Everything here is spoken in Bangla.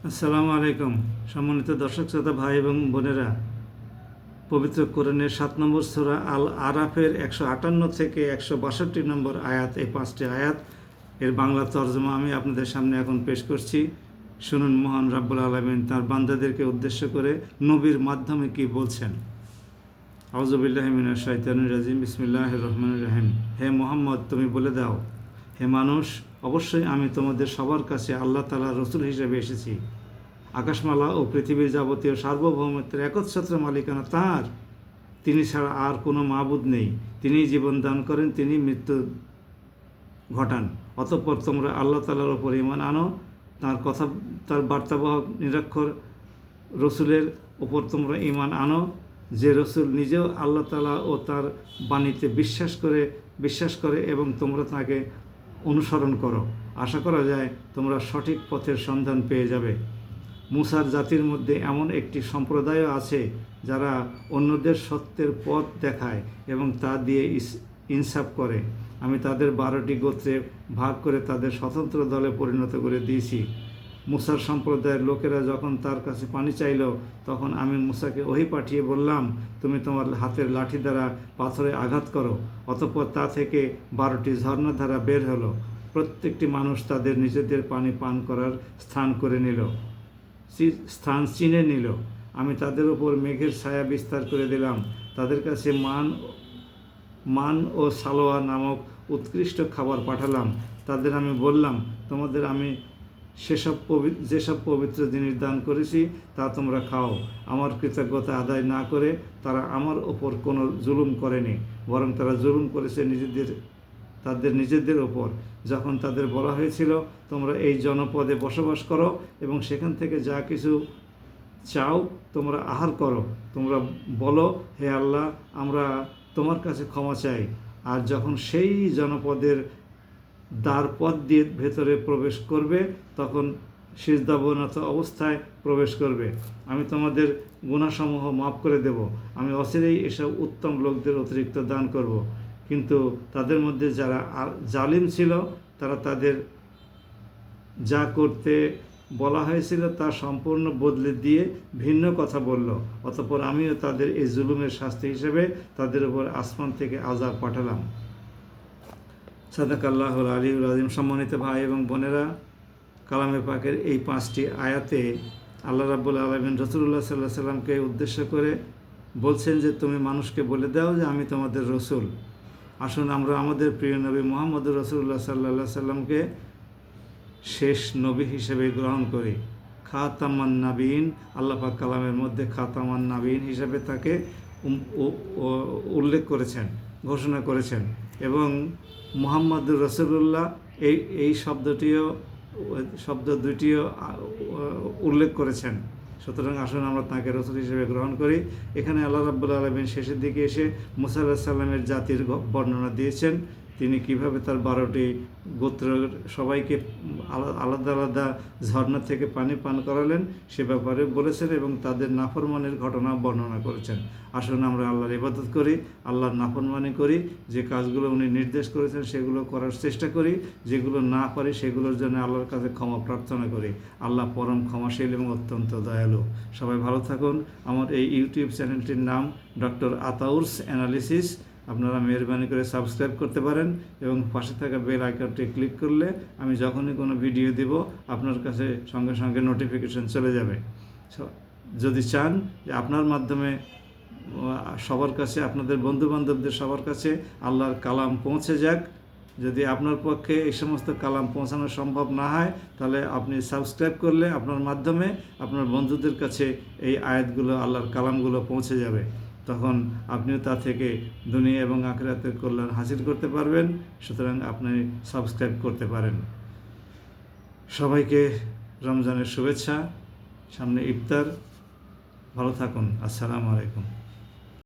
আসসালামু আলাইকুম। সম্মানিত দর্শক শ্রোতা ভাই এবং বোনেরা, পবিত্র কোরআনের 7 নম্বর সূরা আল আরাফের 158 থেকে 162 নম্বর আয়াত, এই 5টি আয়াত এর বাংলা তর্জমা আমি আপনাদের সামনে এখন পেশ করছি। শুনুন মহান রাব্বুল আলামিন তার বান্দাদেরকে উদ্দেশ্য করে নবীর মাধ্যমে কি বলছেন। আউযু বিল্লাহি মিনাশ শাইতানির রাজিম। বিসমিল্লাহির রহমানির রহিম। হে মুহাম্মদ, তুমি বলে দাও, হে মানুষ, অবশ্যই আমি তোমাদের সবার কাছে আল্লাহ তাআলার রাসূল হিসেবে এসেছি। আকাশমালা ও পৃথিবীর যাবতীয় সার্বভৌমত্বের একচ্ছত্র মালিকানা তাঁর। তিনি ছাড়া আর কোনো মাবুদ নেই। তিনিই জীবন দান করেন, তিনি মৃত্যু ঘটান। অতঃপর তোমরা আল্লাহ তাআলার ওপর ঈমান আনো, তার বার্তাবাহক নিরক্ষর রসুলের ওপর তোমরা ঈমান আনো, যে রসুল নিজেও আল্লাহ তাআলা ও তার বাণীতে বিশ্বাস করে এবং তোমরা তাকে অনুসরণ করো। আশা করা যায় তোমরা সঠিক পথের সন্ধান পেয়ে যাবে। মুসার জাতির মধ্যে এমন একটি সম্প্রদায়ও আছে যারা অন্যদের সত্যের পথ দেখায় এবং তা দিয়ে ইনসাফ করে। আমি তাদের 12টি গোত্রে ভাগ করে তাদের স্বতন্ত্র দলে পরিণত করে দিয়েছি। মুসার সম্প্রদায়ের লোকেরা যখন তার কাছে পানি চাইল, তখন আমি মুসাকে ওহী পাঠিয়ে বললাম, তুমি তোমার হাতের লাঠি দ্বারা পাথরে আঘাত করো। অতঃপর তা থেকে 12টি ঝর্ণাধারা বের হলো। প্রত্যেকটি মানুষ তাদের নিজেদের পানি পান করার স্থান চিনে নিল। আমি তাদের উপর মেঘের ছায়া বিস্তার করে দিলাম। তাদের কাছে মান ও সালোয়া নামক উৎকৃষ্ট খাবার পাঠালাম। তাদের আমি বললাম, তোমাদের আমি যেসব পবিত্র জিনিস দান করেছি তা তোমরা খাও। আমার কৃতজ্ঞতা আদায় না করে তারা আমার ওপর কোনো জুলুম করেনি, বরং তারা জুলুম করেছে তাদের নিজেদের ওপর। যখন তাদের বলা হয়েছিল, তোমরা এই জনপদে বসবাস করো এবং সেখান থেকে যা কিছু চাও তোমরা আহার করো, তোমরা বলো, হে আল্লাহ, আমরা তোমার কাছে ক্ষমা চাই। আর যখন সেই জনপদের দ্বারপথ দিয়ে ভেতরে প্রবেশ করবে, তখন সিজদাবনত অবস্থায় প্রবেশ করবে। আমি তোমাদের গুনাহসমূহ মাফ করে দেব। আমি অচিরেই এসব উত্তম লোকদের অতিরিক্ত দান করব। কিন্তু তাদের মধ্যে যারা জালিম ছিল, তারা তাদের যা করতে বলা হয়েছিল তা সম্পূর্ণ বদলে দিয়ে ভিন্ন কথা বলল। অতঃপর আমিও তাদের এই জুলুমের শাস্তি হিসেবে তাদের উপর আসমান থেকে আযাব পাঠালাম। সাদাকাল্লাহুল আলিয়্যুল আযীম। সম্মানিত ভাই এবং বোনেরা, কালামে পাকের এই 5টি আয়াতে আল্লাহ রাব্বুল আলামিন রাসূলুল্লাহ সাল্লাল্লাহু আলাইহি সাল্লামকে উদ্দেশ্য করে বলছেন যে তুমি মানুষকে বলে দাও যে আমি তোমাদের রসুল। আসুন আমরা আমাদের প্রিয় নবী মুহাম্মদুর রাসূলুল্লাহ সাল্লাল্লাহু আলাইহি সাল্লামকে শেষ নবী হিসেবে গ্রহণ করি। খাতামান নাবিয়িন, আল্লাহ পাক কালামের মধ্যে খাতামান নাবিয়িন হিসেবে তাকে উল্লেখ করেছেন, ঘোষণা করেছেন। এবং মুহাম্মদুর রাসূলুল্লাহ এই শব্দ দুটিও উল্লেখ করেছেন। সুতরাং আসুন আমরা তাঁকে রসুল হিসেবে গ্রহণ করি। এখানে আল্লাহ রাব্বুল আলামিন শেষের দিকে এসে মুসা আলাইহিস সালামের জাতির বর্ণনা দিয়েছেন। তিনি কিভাবে তার 12টি গোত্রের সবাইকে আলাদা আলাদা ঝর্ণা থেকে পানি পান করালেন সে ব্যাপারে বলেছেন এবং তাদের নাফরমানির ঘটনা বর্ণনা করেছেন। আসুন আমরা আল্লাহর ইবাদত করি, আল্লাহর নাফরমানি করি, যে কাজগুলো উনি নির্দেশ করেছেন সেগুলো করার চেষ্টা করি, যেগুলো না পারি সেগুলোর জন্য আল্লাহর কাছে ক্ষমা প্রার্থনা করি। আল্লাহ পরম ক্ষমাশীল এবং অত্যন্ত দয়ালু। সবাই ভালো থাকুন। আমার এই ইউটিউব চ্যানেলটির নাম ডক্টর আতাউরস অ্যানালিসিস। আপনারা মেহরবানি করে সাবস্ক্রাইব করতে পারেন এবং পাশে থাকা বেল আইকনটি ক্লিক করলে আমি যখনই কোনো ভিডিও দেব আপনার কাছে সঙ্গে সঙ্গে নোটিফিকেশন চলে যাবে। যদি চান যে আপনার মাধ্যমে সবার কাছে, আপনাদের বন্ধুবান্ধবদের সবার কাছে আল্লাহর কালাম পৌঁছে যাক, যদি আপনার পক্ষে এই সমস্ত কালাম পৌঁছানো সম্ভব না হয়, তাহলে আপনি সাবস্ক্রাইব করলে আপনার মাধ্যমে আপনার বন্ধুদের কাছে এই আয়াতগুলো, আল্লাহর কালামগুলো পৌঁছে যাবে। তখন আপনিও তা থেকে দুনিয়া এবং আখিরাতের কল্যাণ হাসিল করতে পারবেন। সুতরাং আপনি সাবস্ক্রাইব করতে পারেন। সবাইকে রমজানের শুভেচ্ছা। সামনে ইফতার। ভালো থাকুন। আসসালামু আলাইকুম।